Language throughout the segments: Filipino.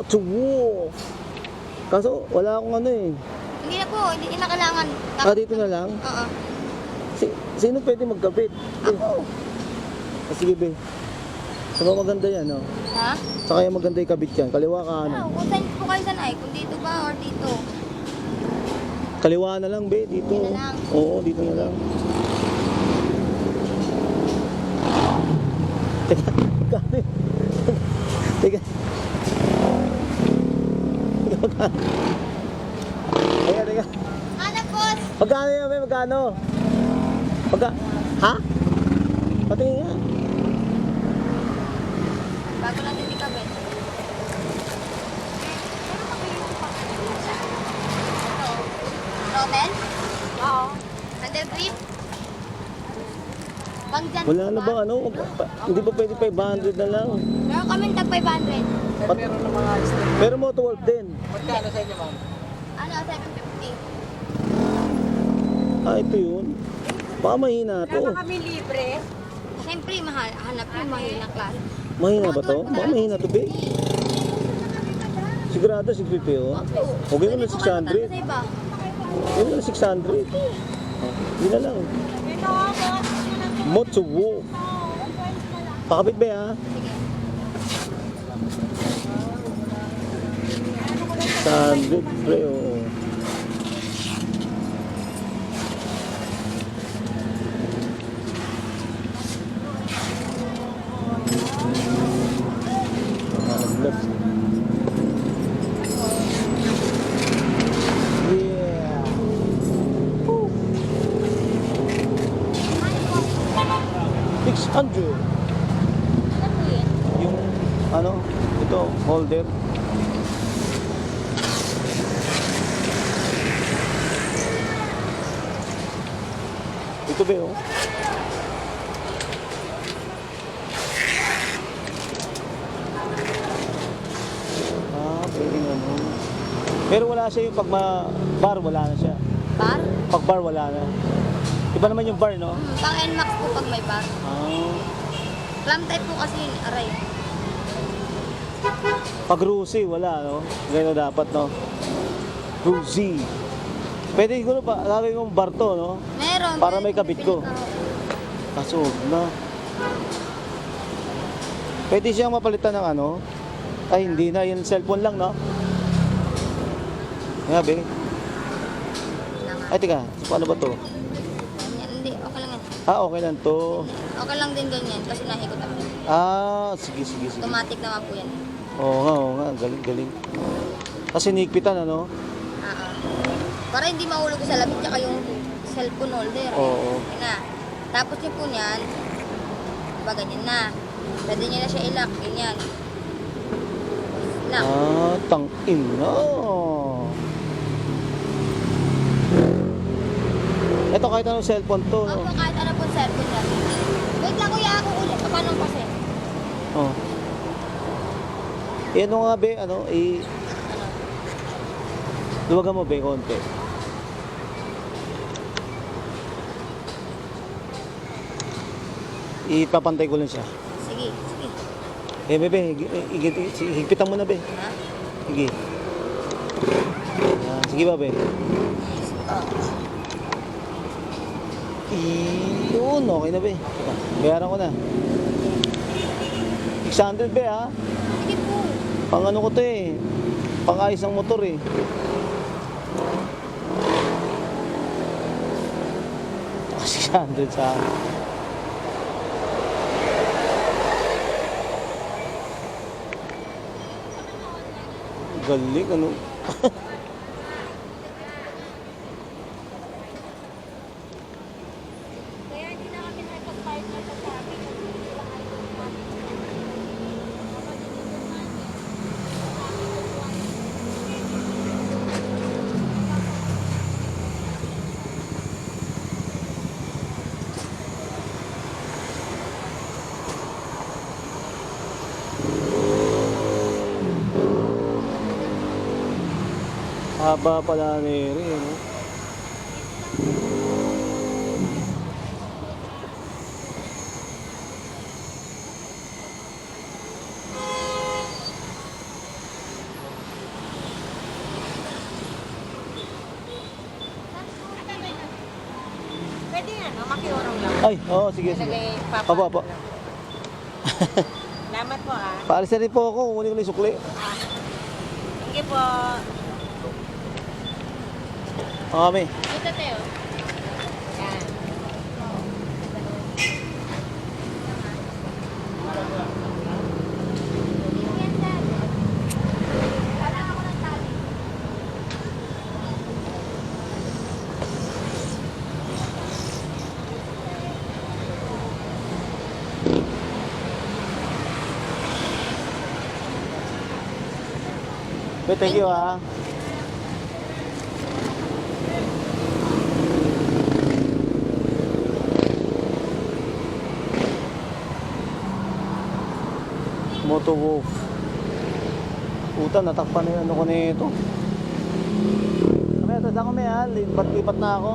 to war. Kaso wala akong ano eh. Hindi na po, hindi na kailangan. Dito na lang? Oo. Sino pwede magkabit? Ako. Sige be. Saka maganda yan, no? Ha? Saka yung maganda yung kabit yan. Kaliwa ka, ano? Kung saan po kayo sanay, kung dito ba or dito. Kaliwa na lang, be. Dito. Dito na lang. Oo, dito na lang. Teka, magkano yun? Teka. Teka. Anak, boss! Magkano yan, be? Magkano? Ha? Patingin nga. Bago lang din ikabit. Ito. Rotel? Oo. Handle grip? Pang dyan Wala po na ba, ano? Hindi ba pwede 500 na lang? Meron kami tag 500. Meron ng mga step. Pero Moto Wolf din. Magkano sa inyo, ma'am? Ano, 750. Ito yun. Baka mahina to. Kami libre. Siyempre, mahal. Hanap yung mahilang klase. Mahina ba to? Baka mahina to, be. Sigurado 650, oh. Okay mo na 600. Sa iba. Yun na 600. Yun na lang. Moto Wolf. Pakabit ba, ha? Sige. 600, pre, oo. Gloves. Yeah. 600. Ano po yun? Yung ano, ito, holder. Ito ba yun? Pwedeng ano. Pero wala siya yung pag bar, wala na siya. Bar? Pag bar, wala na. Iba naman yung bar, no? Pang NMAX po pag may bar. Clam type po kasi yun, aray. Pag Rusi, wala, no? Ganyan dapat, no? Rusi. Pwede siguro pa, lagay kong bar to, no? Meron. Para may kabit ko. Kaso, na. Pwede siyang mapalitan ng ano? Ay, hindi na. Yung cellphone lang, no? Ngabe. Ay, teka. Paano ba to? Ganyan, hindi, okay lang yan. Okay lang to. Okay lang din ganyan kasi nahikot ako. Sige. Automatic naman po yan. Oo nga. Galing. Kasi nigpitan, ano? Oo. Para hindi mahulog sa lamig tsaka yung cellphone holder. Oo. Yun na. Tapos yung po niyan, diba ganyan na. Pwede niya na siya ilak, ganyan. Lock. Tang-in na. Ito kahit anong cellphone to, no? Opo, kahit ano po cellphone yan. Wait lang kuya, ako ulit. Paano kasi? Oh. Yan nga, be, ano, Ano? luwagan mo, be, konti. Ipapantay ko lang siya. Sige. Bebe, higpitan mo na, be. Ha? Sige. Sige ba, be? Yun, okay na, be. Bayaran ko na. 600, be, ha? Sige po. Pang ano ko to, eh. Pang ayos ng motor, eh. Kasi 600 sa akin. Galing, ano? Kaya hindi na kami nakipag-partner sa sabi. Haba pala na rin, no? Pwede ano, makiurong lang. Ay, oo, sige, sige. Lagay Opo, opo. lang. Salamat po ah. Paalisin rin po ako, kukunin ko na yung sukli. Sige po. Kami. Ito, Teo. Yan. Okay, thank you ah. Moto Wolf. Puta, natakpan na yung ano ko nito. Kami, ito lang kami ha. Lipat na ako.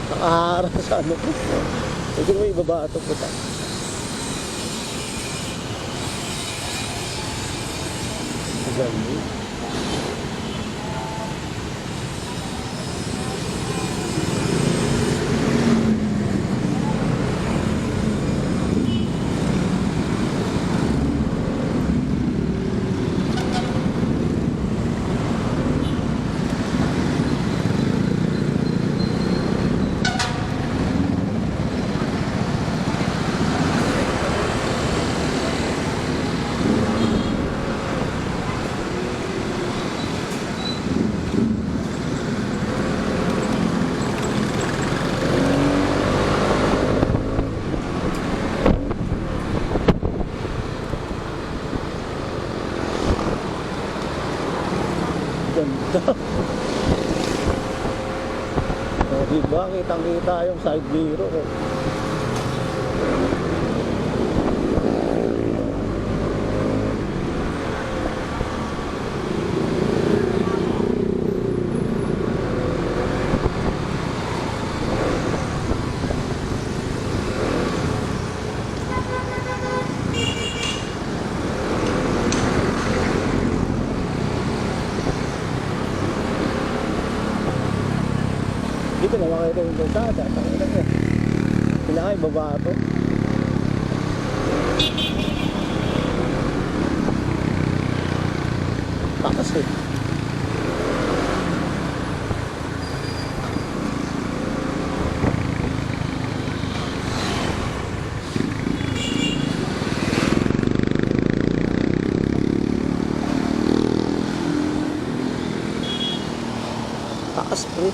Nakaharap sa ano ko. Pwede mo ibaba ito po ta. Ganda. Oh, diba? Kitang-kita yung side mirror eh. Dito na makita yung kalsada. Tangina niya. Kailangan ibaba ito. Takas eh. Takas pre.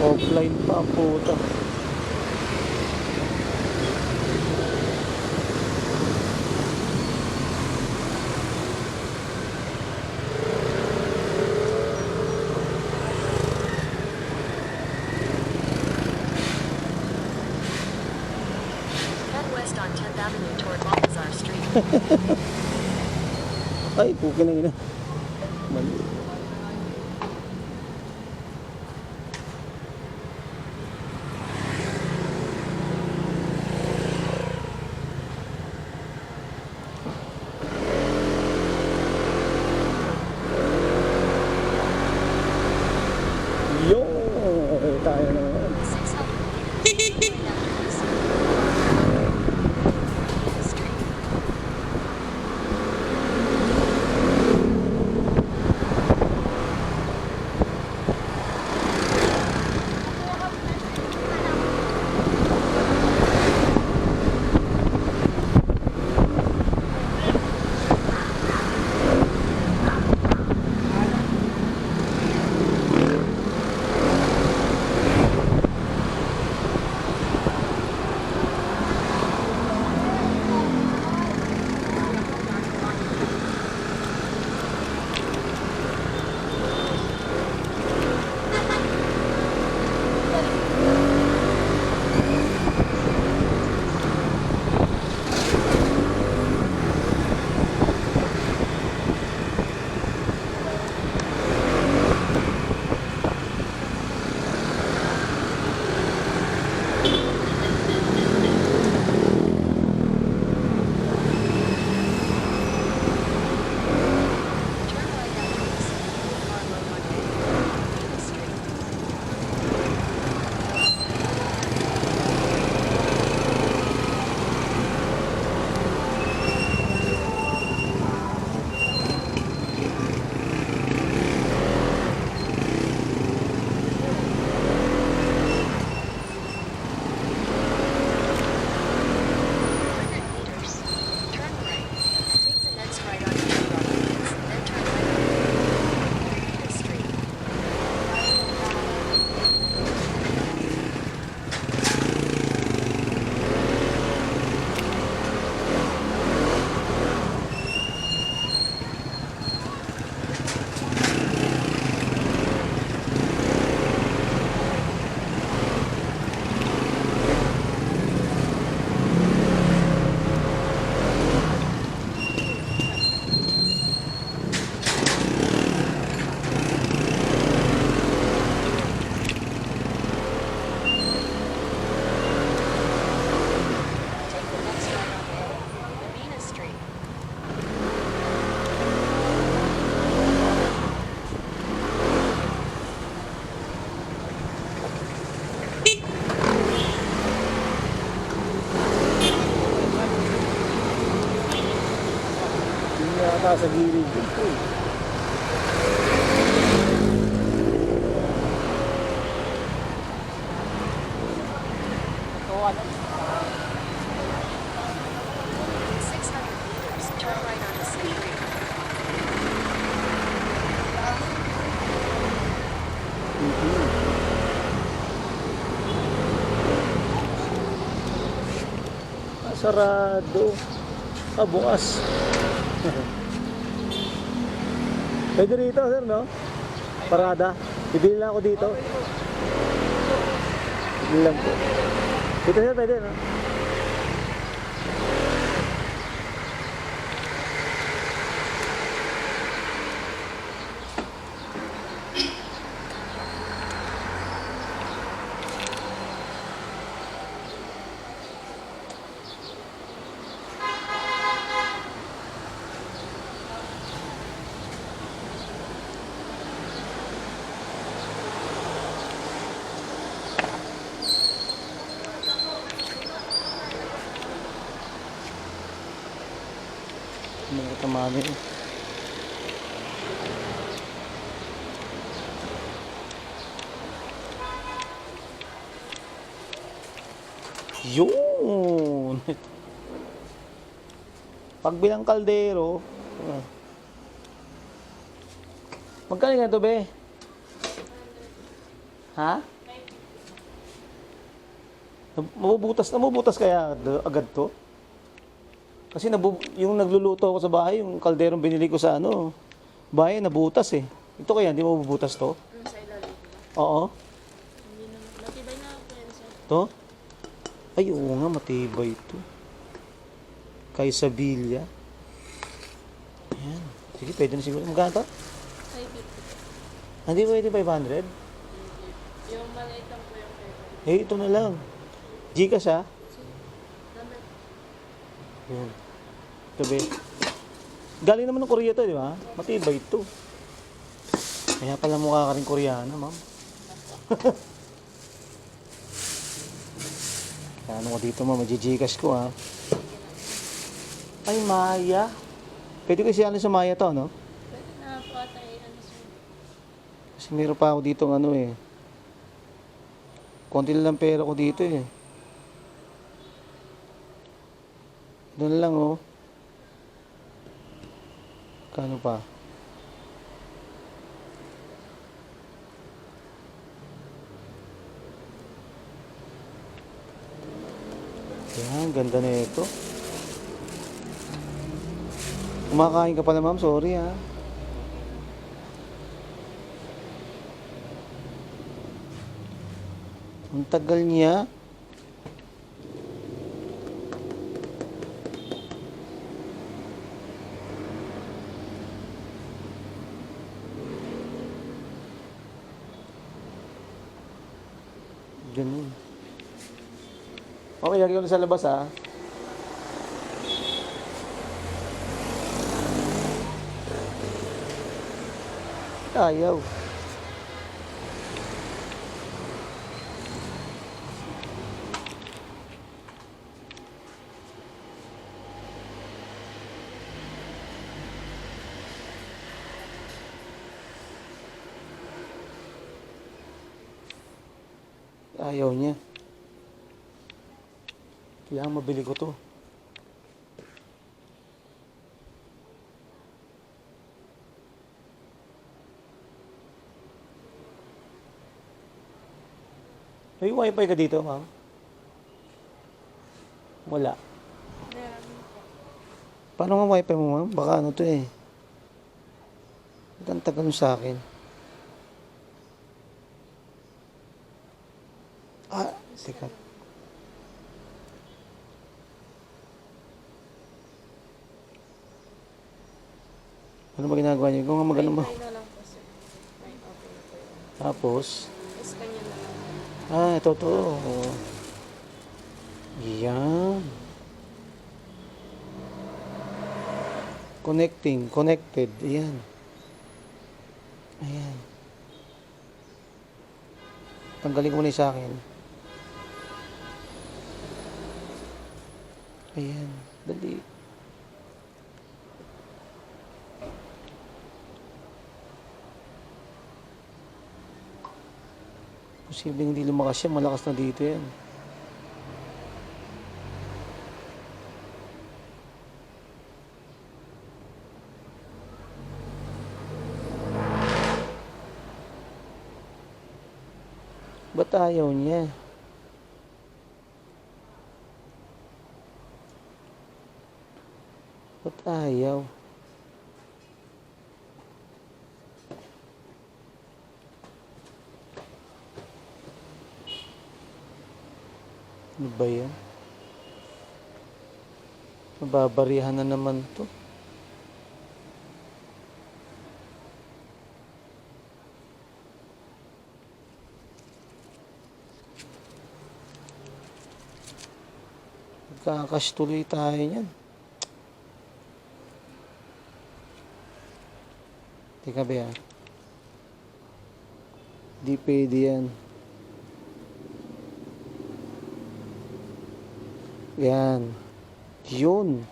Offline pa, puta. Avenue toward Balthazar Street. Ay, pukin na ina. Mali. Yo! Tayo naman. 600 Street. Turn right on Harlow Monday, Street. Meters. Turn right. Take the next right on Rodriguez, then turn right on Rodriguez Street. Take the next right on Lamina Street. Hindi yata sa gilid dito eh. So, ano? 600 meters. Turn right onto Street. Sarado. Ah, bukas. Pwede rito, sir, no? Parada. Bibili lang ako dito. Bibili lang po. Dito, sir, pwede, no? Mga tamami. Yun! Pag bilang kaldero, magkano ganito, be? Ha? Mabubutas kaya agad to? Kasi yung nagluluto ako sa bahay, yung kalderong binili ko sa bahay, nabutas eh. Ito kaya, hindi mabubutas to? Sa ilalim. Oo. Hindi naman. Matibay na po yan, sir. To? Ay, oo nga, matibay ito. Kay Sabilla. Ayan. Sige, pwede na siguro. Magkano to? 550. Hindi pwede 500? Yung maliit lang po yung Eh, ito na lang. Gcash ha? Yan. Ito be. Galing naman ng Korea to, di ba? Matibay ito. Kaya pala mukha ka rin Koreana, ma'am. Ano ko dito, ma'am? Mag-Gcash ko, ha? Ay, Maya. Pwede ko siya sa Maya to, no? Pwede na po ata ano sir. Kasi meron pa ako dito ano eh. Konti lang pera ko dito eh. Doon lang oh. Kano pa? Yan, ganda na ito. Kumakain ka pala ma'am, sorry ha. Ang tagal niya. Ganun. Okay, lagay ko na sa labas ha. Ayaw. Ayaw niya. Kaya mabili ko to. May wifi ka dito, ma'am? Wala. Meron po. Paano nga wifi mo, ma'am? Baka ano to eh. Ba't ang tagal mo sa akin? Ah, teka. Ano ba ginagawa niyo? Kung nga magano mo. Try na lang po sir. Ay, okay na po yun. Tapos, Tapos kanya na lang. ito to. Yan. Connected. Ayan. Ayan. Tanggalin ko muna yung sa akin. Ayan. Dali. Posibleng hindi lumakas siya. Malakas na dito yan. Ba't ayaw niya? Ba't ayaw? Ano ba yan? Mababarihan na naman to. Magkakash tuloy tayo niyan. Teka ba yan? Di pwede yan. Yan. Yun.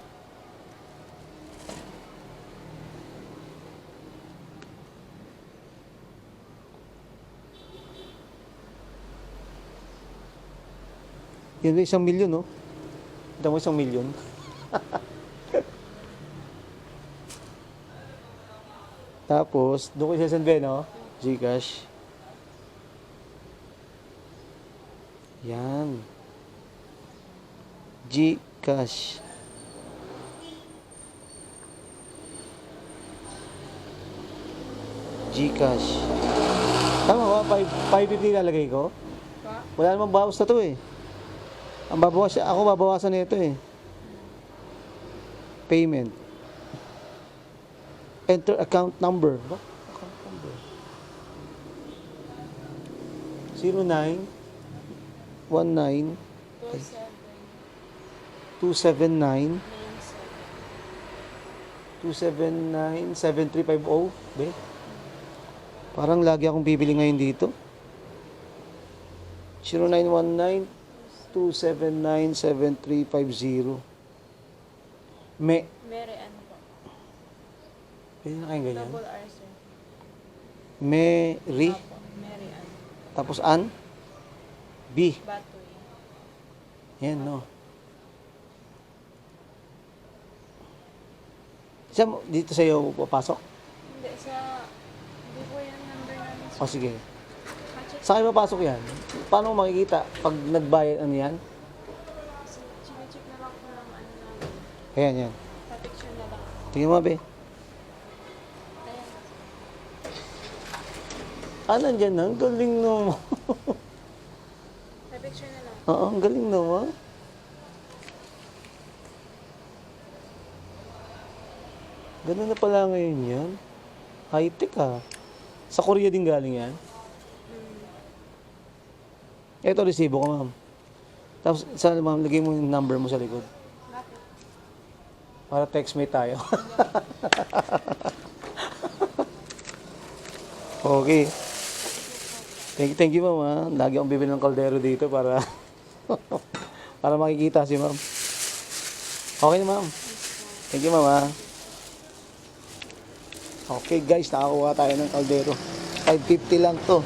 Yan ba 1,000,000, no? Ito mo 1,000,000. Tapos, doon ko sasandbe, no? Gcash. Yan. Gcash. Gcash. Tama ba? 550 lalagay ko? Wala namang bawas na to eh. Ang babawas, ako babawasan nito eh. payment. Enter account number. What? Account number. 09 19 279 279 7350. Be? Parang lagi akong bibili ngayon dito. 0919 279 7350. Mary Ann po. Pwede na kayong ganyan? Double R, sir. Mary. Apo, Mary Ann. Tapos An. B. Batoy. Yan, no. Siya, dito sa'yo papasok? Hindi, hindi po yan number namin, sir. O sige. Check. Saan kayo papasok yan? Paano mo makikita pag nagbayad ano yan? Check na lang po ng ano namin. Ayan, yan. Pa-picture na lang. Tingnan mo, be. Ayan. Nandyan na. Ang galing naman. Pa-picture na lang. Oo, ang galing naman. Ganun na pala ngayon yan. High-tech ah. Sa Korea din galing yan. Ito, resibo ko, ma'am. Tapos, saan, ma'am, lagay mo yung number mo sa likod. Bakit? Para textmate tayo. Okay. Thank you, ma'am. Ha? Lagi akong bibili ng kaldero dito para para makikita si ma'am. Okay na, ma'am. Thank you, ma'am. Ha? Okay, guys. Nakakuha tayo ng kaldero. 550 lang to.